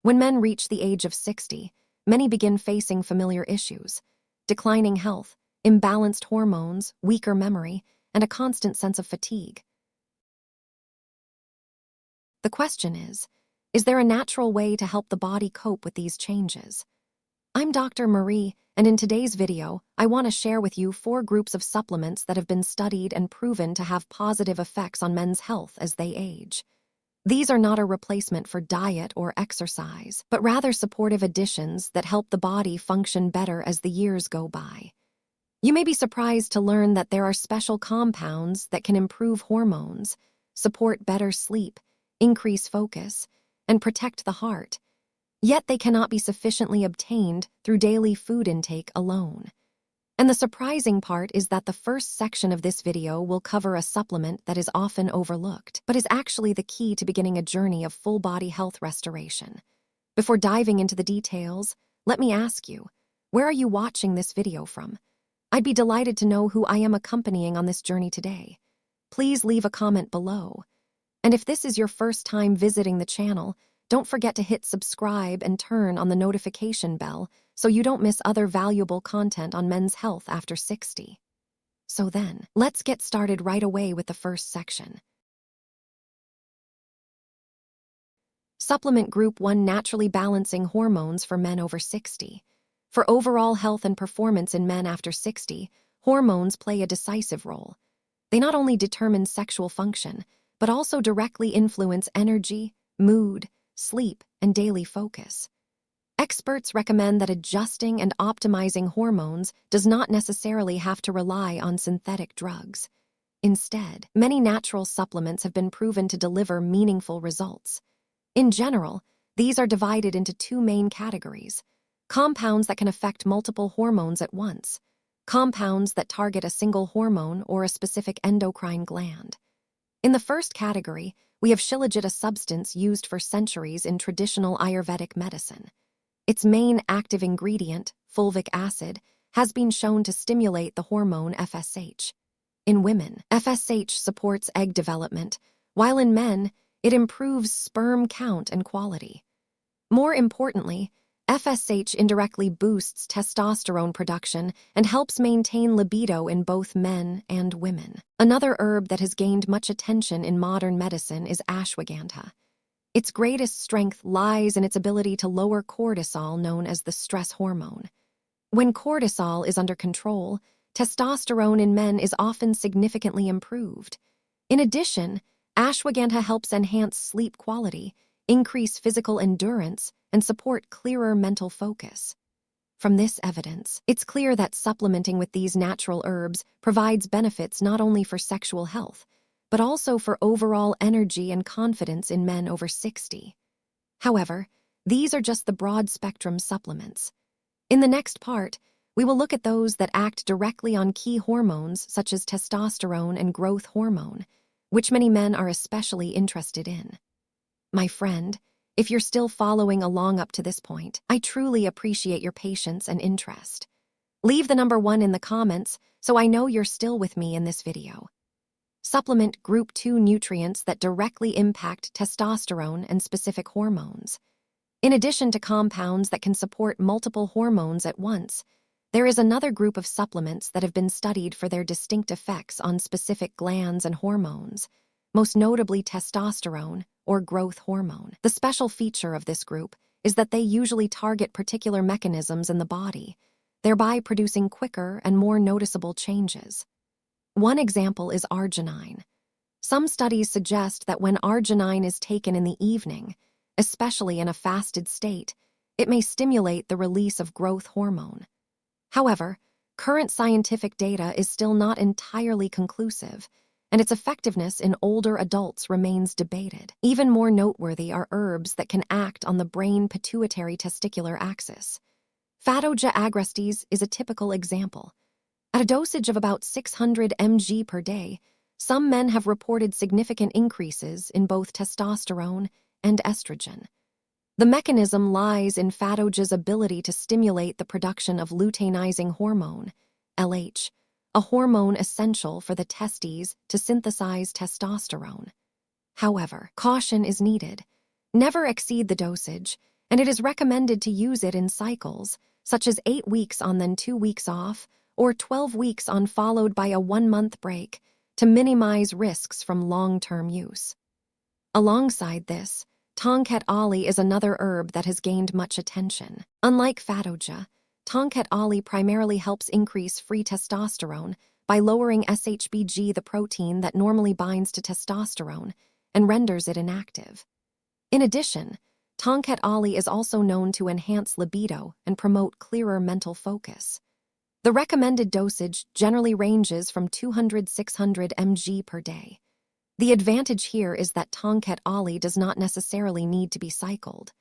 When men reach the age of 60, many begin facing familiar issues: declining health, imbalanced hormones, weaker memory, and a constant sense of fatigue. The question is there a natural way to help the body cope with these changes? I'm Dr. Marie, and in today's video, I want to share with you 4 groups of supplements that have been studied and proven to have positive effects on men's health as they age. These are not a replacement for diet or exercise, but rather supportive additions that help the body function better as the years go by. You may be surprised to learn that there are special compounds that can improve hormones, support better sleep, increase focus, and protect the heart. Yet they cannot be sufficiently obtained through daily food intake alone. And the surprising part is that the first section of this video will cover a supplement that is often overlooked, but is actually the key to beginning a journey of full-body health restoration. Before diving into the details, let me ask you, where are you watching this video from? I'd be delighted to know who I am accompanying on this journey today. Please leave a comment below. And if this is your first time visiting the channel, don't forget to hit subscribe and turn on the notification bell so you don't miss other valuable content on men's health after 60. So then, let's get started right away with the first section. Supplement Group 1: Naturally Balancing Hormones for Men Over 60. For overall health and performance in men after 60, hormones play a decisive role. They not only determine sexual function, but also directly influence energy, mood, sleep, and daily focus. Experts recommend that adjusting and optimizing hormones does not necessarily have to rely on synthetic drugs. Instead, many natural supplements have been proven to deliver meaningful results. In general, these are divided into 2 main categories: compounds that can affect multiple hormones at once, compounds that target a single hormone or a specific endocrine gland. In the first category, we have Shilajit, a substance used for centuries in traditional Ayurvedic medicine. Its main active ingredient, fulvic acid, has been shown to stimulate the hormone FSH. In women, FSH supports egg development, while in men, it improves sperm count and quality. More importantly, FSH indirectly boosts testosterone production and helps maintain libido in both men and women. Another herb that has gained much attention in modern medicine is Ashwagandha. Its greatest strength lies in its ability to lower cortisol, known as the stress hormone. When cortisol is under control, testosterone in men is often significantly improved. In addition, Ashwagandha helps enhance sleep quality, increase physical endurance, and support clearer mental focus. From this evidence, it's clear that supplementing with these natural herbs provides benefits not only for sexual health, but also for overall energy and confidence in men over 60. However, these are just the broad-spectrum supplements. In the next part, we will look at those that act directly on key hormones such as testosterone and growth hormone, which many men are especially interested in. My friend, if you're still following along up to this point, I truly appreciate your patience and interest. Leave the number 1 in the comments so I know you're still with me in this video. Supplement Group 2: Nutrients that directly impact testosterone and specific hormones. In addition to compounds that can support multiple hormones at once, there is another group of supplements that have been studied for their distinct effects on specific glands and hormones, most notably testosterone, or growth hormone. The special feature of this group is that they usually target particular mechanisms in the body, thereby producing quicker and more noticeable changes. One example is Arginine. Some studies suggest that when Arginine is taken in the evening, especially in a fasted state, it may stimulate the release of growth hormone. However, current scientific data is still not entirely conclusive, and its effectiveness in older adults remains debated. Even more noteworthy are herbs that can act on the brain-pituitary-testicular axis. Fadogia agrestis is a typical example. At a dosage of about 600 mg per day, some men have reported significant increases in both testosterone and estrogen. The mechanism lies in Fadogia's ability to stimulate the production of luteinizing hormone, LH, a hormone essential for the testes to synthesize testosterone. However, caution is needed. Never exceed the dosage, and it is recommended to use it in cycles, such as 8 weeks on then 2 weeks off, or 12 weeks on followed by a 1-month break, to minimize risks from long-term use. Alongside this, Tongkat Ali is another herb that has gained much attention. Unlike Fadogia, Tongkat Ali primarily helps increase free testosterone by lowering SHBG, the protein that normally binds to testosterone, and renders it inactive. In addition, Tongkat Ali is also known to enhance libido and promote clearer mental focus. The recommended dosage generally ranges from 200–600 mg per day. The advantage here is that Tongkat Ali does not necessarily need to be cycled.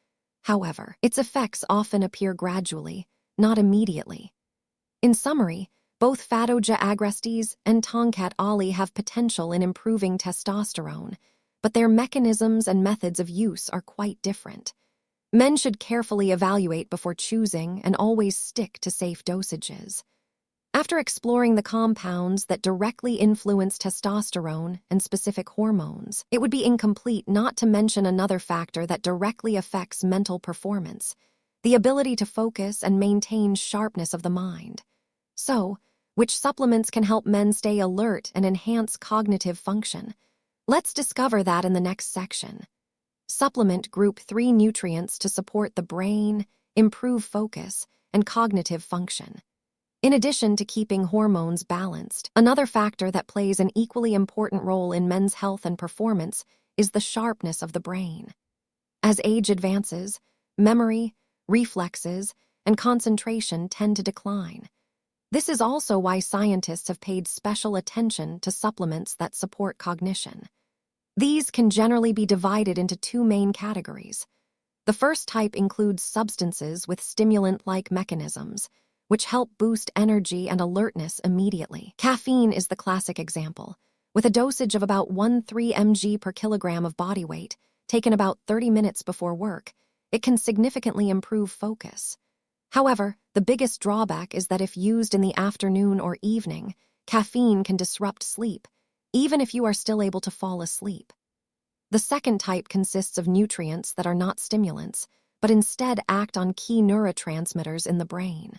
However, its effects often appear gradually, not immediately. In summary, both Fadogia agrestis and Tongkat Ali have potential in improving testosterone, but their mechanisms and methods of use are quite different. Men should carefully evaluate before choosing and always stick to safe dosages. After exploring the compounds that directly influence testosterone and specific hormones, it would be incomplete not to mention another factor that directly affects mental performance: the ability to focus and maintain sharpness of the mind. So, which supplements can help men stay alert and enhance cognitive function? Let's discover that in the next section. Supplement Group 3 nutrients to support the brain, improve focus, and cognitive function. In addition to keeping hormones balanced, another factor that plays an equally important role in men's health and performance is the sharpness of the brain. As age advances, memory, reflexes, and concentration tend to decline. This is also why scientists have paid special attention to supplements that support cognition. These can generally be divided into 2 main categories. The first type includes substances with stimulant-like mechanisms, which help boost energy and alertness immediately. Caffeine is the classic example, with a dosage of about 13 mg per kilogram of body weight, taken about 30 minutes before work. It can significantly improve focus. However, the biggest drawback is that if used in the afternoon or evening, caffeine can disrupt sleep, even if you are still able to fall asleep. The second type consists of nutrients that are not stimulants, but instead act on key neurotransmitters in the brain.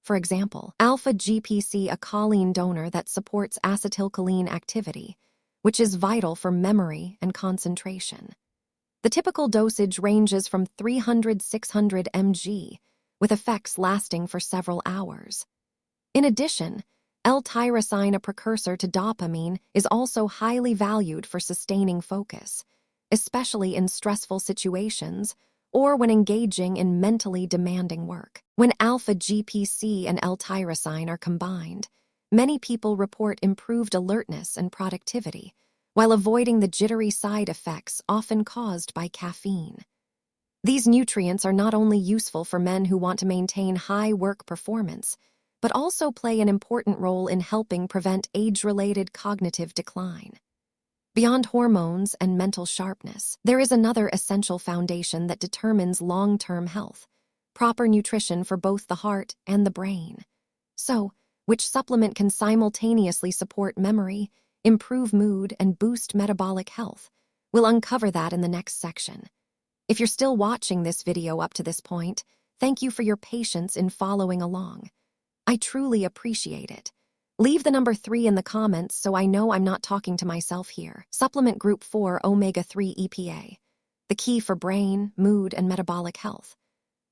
For example, alpha-GPC, a choline donor that supports acetylcholine activity, which is vital for memory and concentration. The typical dosage ranges from 300–600 mg, with effects lasting for several hours. In addition, L-Tyrosine, a precursor to dopamine, is also highly valued for sustaining focus, especially in stressful situations or when engaging in mentally demanding work. When alpha-GPC and L-Tyrosine are combined, many people report improved alertness and productivity, while avoiding the jittery side effects often caused by caffeine. These nutrients are not only useful for men who want to maintain high work performance, but also play an important role in helping prevent age-related cognitive decline. Beyond hormones and mental sharpness, there is another essential foundation that determines long-term health: proper nutrition for both the heart and the brain. So, which supplement can simultaneously support memory, improve mood, and boost metabolic health? We'll uncover that in the next section. If you're still watching this video up to this point, thank you for your patience in following along. I truly appreciate it. Leave the number 3 in the comments so I know I'm not talking to myself here. Supplement Group 4 Omega-3 EPA, the key for brain, mood, and metabolic health.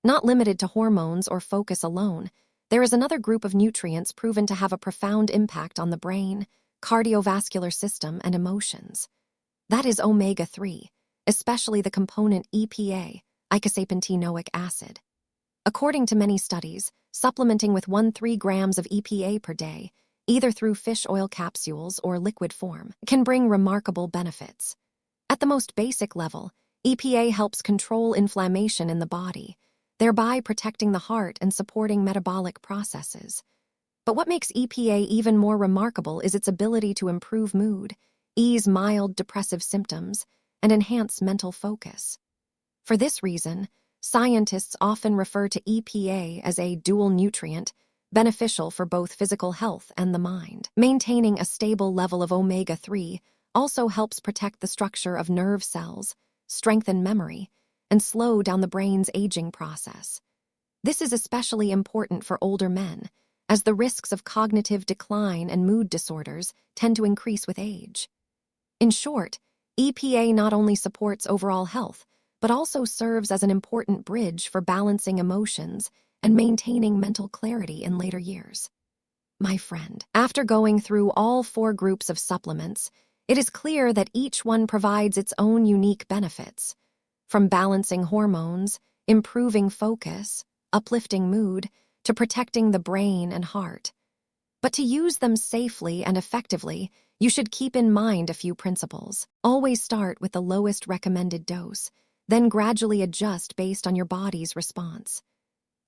Not limited to hormones or focus alone, there is another group of nutrients proven to have a profound impact on the brain, cardiovascular system, and emotions. That is omega-3, especially the component EPA, eicosapentaenoic acid. According to many studies, supplementing with 1–3 grams of EPA per day, either through fish oil capsules or liquid form, can bring remarkable benefits. At the most basic level, EPA helps control inflammation in the body, thereby protecting the heart and supporting metabolic processes. But what makes EPA even more remarkable is its ability to improve mood, ease mild depressive symptoms, and enhance mental focus. For this reason, scientists often refer to EPA as a dual nutrient, beneficial for both physical health and the mind. Maintaining a stable level of omega-3 also helps protect the structure of nerve cells, strengthen memory, and slow down the brain's aging process. This is especially important for older men, as the risks of cognitive decline and mood disorders tend to increase with age. In short, EPA not only supports overall health, but also serves as an important bridge for balancing emotions and maintaining mental clarity in later years. My friend, after going through all 4 groups of supplements, it is clear that each one provides its own unique benefits. From balancing hormones, improving focus, uplifting mood, to protecting the brain and heart. But to use them safely and effectively, you should keep in mind a few principles. Always start with the lowest recommended dose, then gradually adjust based on your body's response.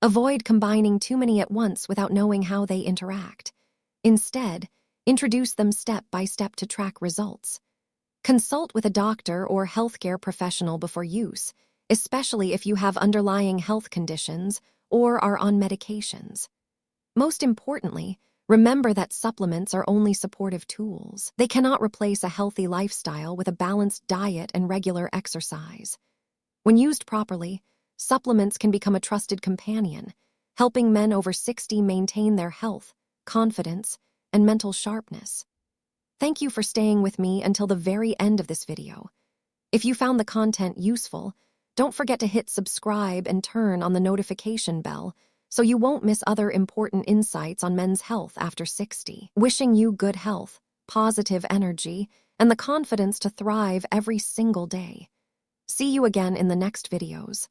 Avoid combining too many at once without knowing how they interact. Instead, introduce them step by step to track results. Consult with a doctor or healthcare professional before use, especially if you have underlying health conditions or are on medications. Most importantly, remember that supplements are only supportive tools. They cannot replace a healthy lifestyle with a balanced diet and regular exercise. When used properly, supplements can become a trusted companion, helping men over 60 maintain their health, confidence, and mental sharpness. Thank you for staying with me until the very end of this video. If you found the content useful, don't forget to hit subscribe and turn on the notification bell so you won't miss other important insights on men's health after 60. Wishing you good health, positive energy, and the confidence to thrive every single day. See you again in the next videos.